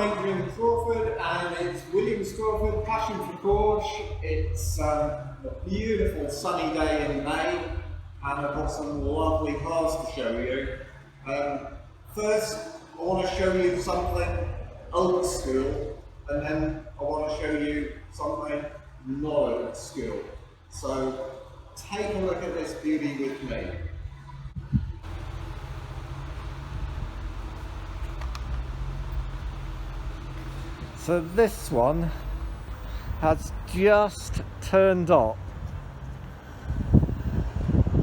Adrian Crawford and it's Williams Crawford Passion for Porsche. It's a beautiful sunny day in May and I've got some lovely cars to show you. First I want to show you something old school and then I want to show you something not old school. So take a look at this beauty with me. So this one has just turned up.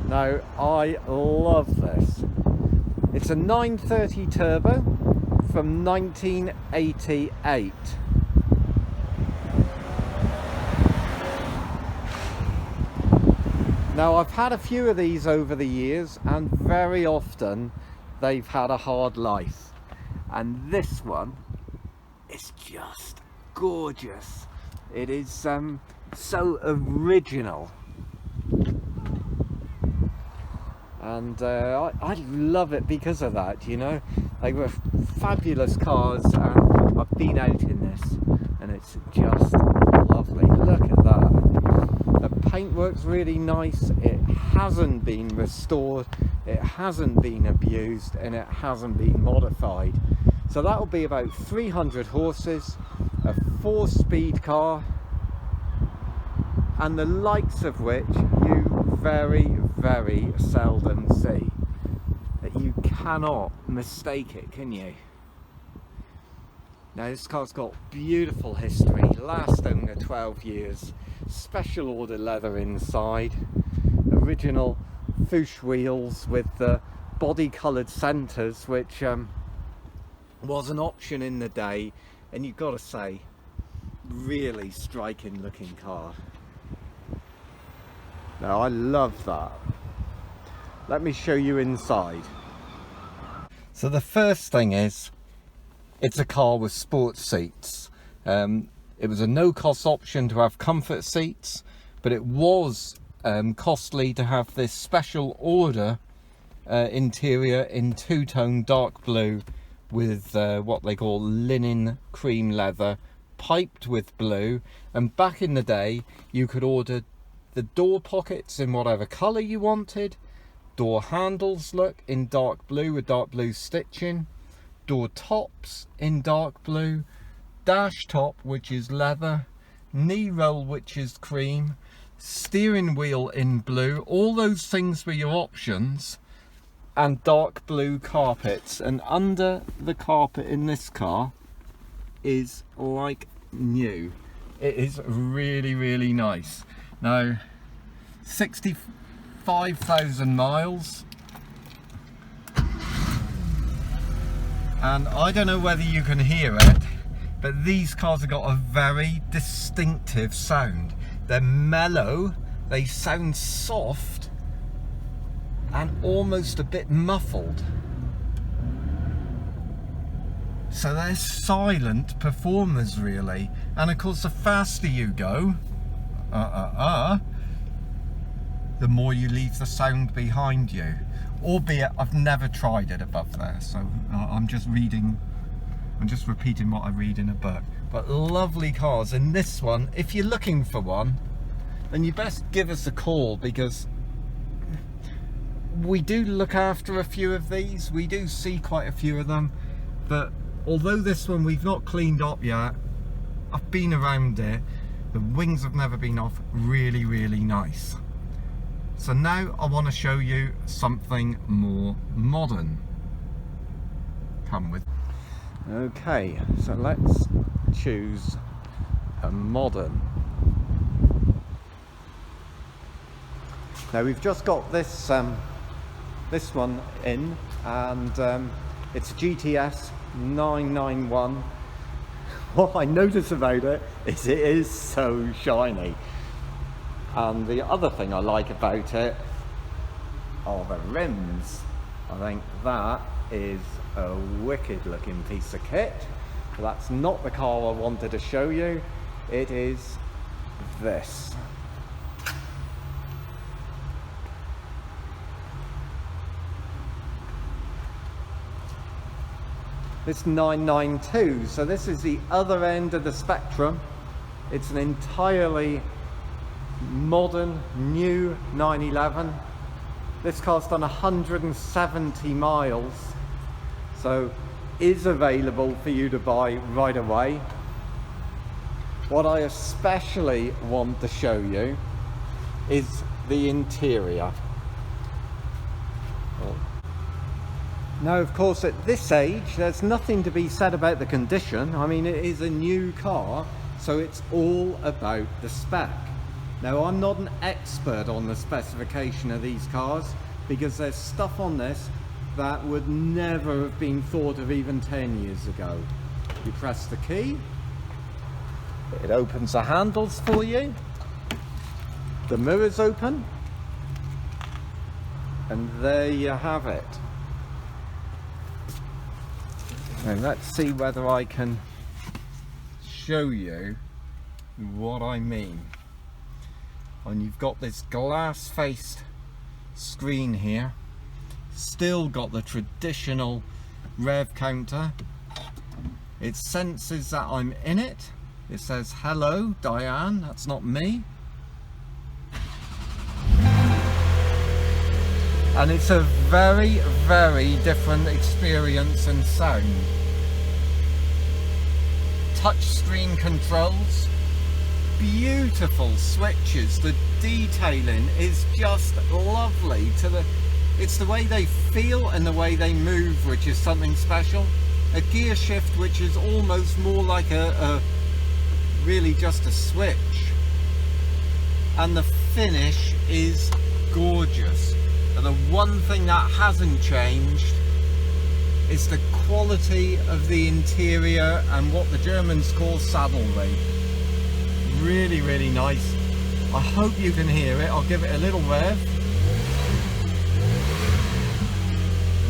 Now I love this. It's a 930 turbo from 1988. Now I've had a few of these over the years and very often they've had a hard life. And this one is just gorgeous. It is so original. And I love it because of that, you know. They were fabulous cars and I've been out in this and it's just lovely. Look at that. The paintwork's really nice. It hasn't been restored, it hasn't been abused and it hasn't been modified. So that'll be about 300 horses, a 4-speed car, and the likes of which you very, very seldom see. That you cannot mistake it, can you? Now this car's got beautiful history, last owner 12 years, special order leather inside, original Fouche wheels with the body coloured centres, which was an option in the day, and you've got to say, really striking looking car. Now I love that. Let me show you inside. So the first thing is, it's a car with sports seats. It was a no-cost option to have comfort seats, but it was costly to have this special order interior in two-tone dark blue with what they call linen cream leather, piped with blue. And back in the day you could order the door pockets in whatever colour you wanted, door handles look in dark blue with dark blue stitching, door tops in dark blue, dash top which is leather, knee roll which is cream, steering wheel in blue. All those things were your options. And dark blue carpets, and under the carpet in this car is like new. It is really, really nice. Now 65,000 miles, and I don't know whether you can hear it, but these cars have got a very distinctive sound. They're mellow, they sound soft and almost a bit muffled. So they're silent performers really. And of course the faster you go, the more you leave the sound behind you. Albeit I've never tried it above there, so I'm just repeating what I read in a book. But lovely cars, and this one, if you're looking for one, then you best give us a call, because we do look after a few of these, we do see quite a few of them, but although this one we've not cleaned up yet, I've been around it, the wings have never been off, really, really nice. So now I want to show you something more modern. Come with. Okay, so let's choose a modern. Now we've just got this this one in, and it's GTS 991. What I notice about it is so shiny, and the other thing I like about it are the rims. I think that is a wicked looking piece of kit. But that's not the car I wanted to show you. It is this. this 992. So this is the other end of the spectrum. It's an entirely modern, new 911. This car's done 170 miles, so is available for you to buy right away. What I especially want to show you is the interior. Now, of course, at this age, there's nothing to be said about the condition. I mean, it is a new car, so it's all about the spec. Now, I'm not an expert on the specification of these cars because there's stuff on this that would never have been thought of even 10 years ago. You press the key, it opens the handles for you, the mirrors open, and there you have it. Now let's see whether I can show you what I mean. And you've got this glass faced screen here, still got the traditional rev counter. It senses that I'm in it. It says, "Hello, Diane," that's not me. And it's a very, very different experience and sound. Touchscreen controls, beautiful switches, the detailing is just lovely. It's the way they feel and the way they move, which is something special. A gear shift which is almost more like really just a switch. And the finish is gorgeous. And the one thing that hasn't changed is the quality of the interior and what the Germans call saddlery. Really, really nice. I hope you can hear it. I'll give it a little rev.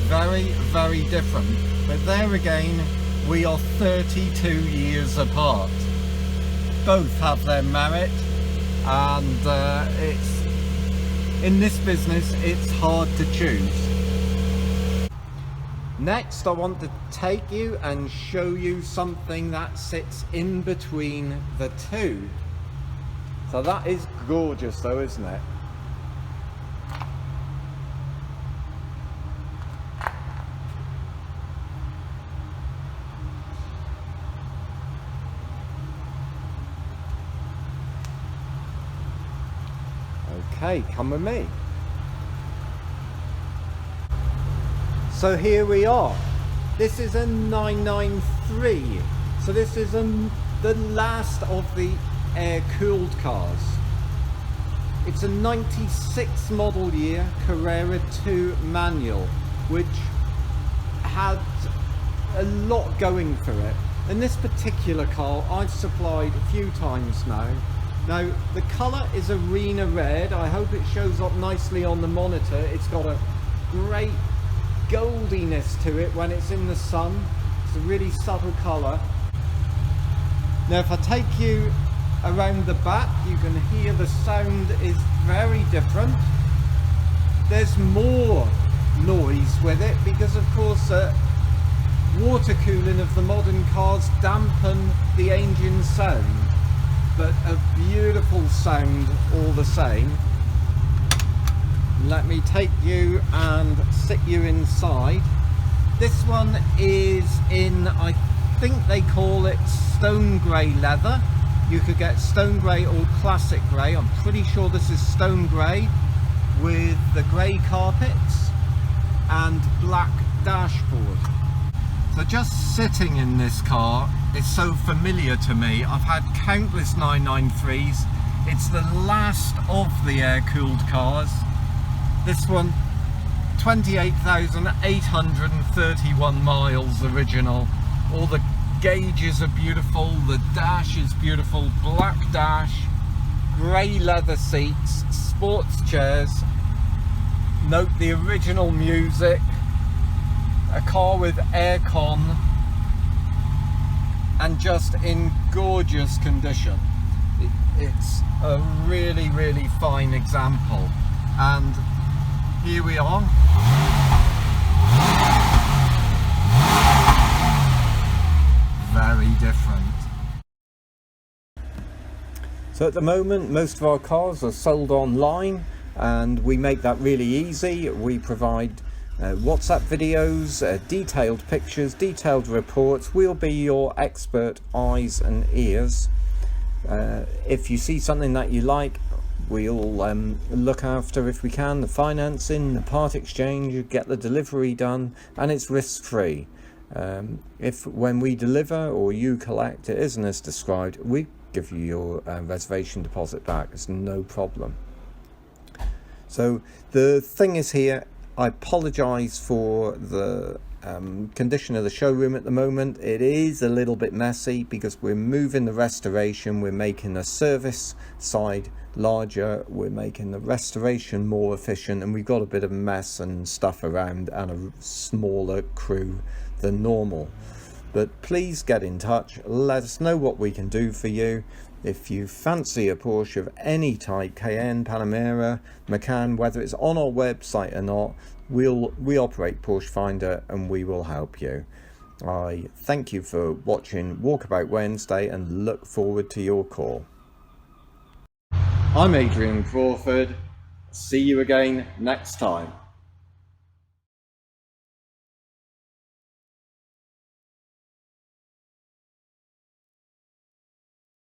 Very, very different. But there again, we are 32 years apart. Both have their merit, and it's in this business, it's hard to choose. Next, I want to take you and show you something that sits in between the two. So that is gorgeous though, isn't it? Okay, come with me. So here we are. This is a 993. So this is the last of the air-cooled cars. It's a 96 model year Carrera 2 manual, which had a lot going for it. And this particular car I've supplied a few times now. Now, the colour is arena red. I hope it shows up nicely on the monitor. It's got a great goldiness to it when it's in the sun. It's a really subtle colour. Now, if I take you around the back, you can hear the sound is very different. There's more noise with it because, of course, water cooling of the modern cars dampen the engine sound. But a beautiful sound all the same. Let me take you and sit you inside. This one is in, I think they call it stone grey leather. You could get stone grey or classic grey. I'm pretty sure this is stone grey with the grey carpets and black dashboard. So just sitting in this car is so familiar to me. I've had countless 993s. It's the last of the air-cooled cars. This one, 28,831 miles original. All the gauges are beautiful, the dash is beautiful, black dash, grey leather seats, sports chairs. Note the original music. A car with aircon and just in gorgeous condition. It's a really, really fine example. And here we are. very different. So at the moment, most of our cars are sold online, and we make that really easy. We provide WhatsApp videos, detailed pictures, detailed reports. We'll be your expert eyes and ears. If you see something that you like, we'll look after, if we can, the financing, the part exchange, get the delivery done, and it's risk-free. If when we deliver or you collect, it isn't as described, we give you your reservation deposit back. It's no problem. So the thing is here, I apologise for the condition of the showroom at the moment. It is a little bit messy because we're moving the restoration, we're making the service side larger, we're making the restoration more efficient, and we've got a bit of mess and stuff around and a smaller crew than normal. But please get in touch, let us know what we can do for you. If you fancy a Porsche of any type, Cayenne, Panamera, Macan, whether it's on our website or not, we operate Porsche Finder and we will help you. I thank you for watching Walkabout Wednesday and look forward to your call. I'm Adrian Crawford. See you again next time.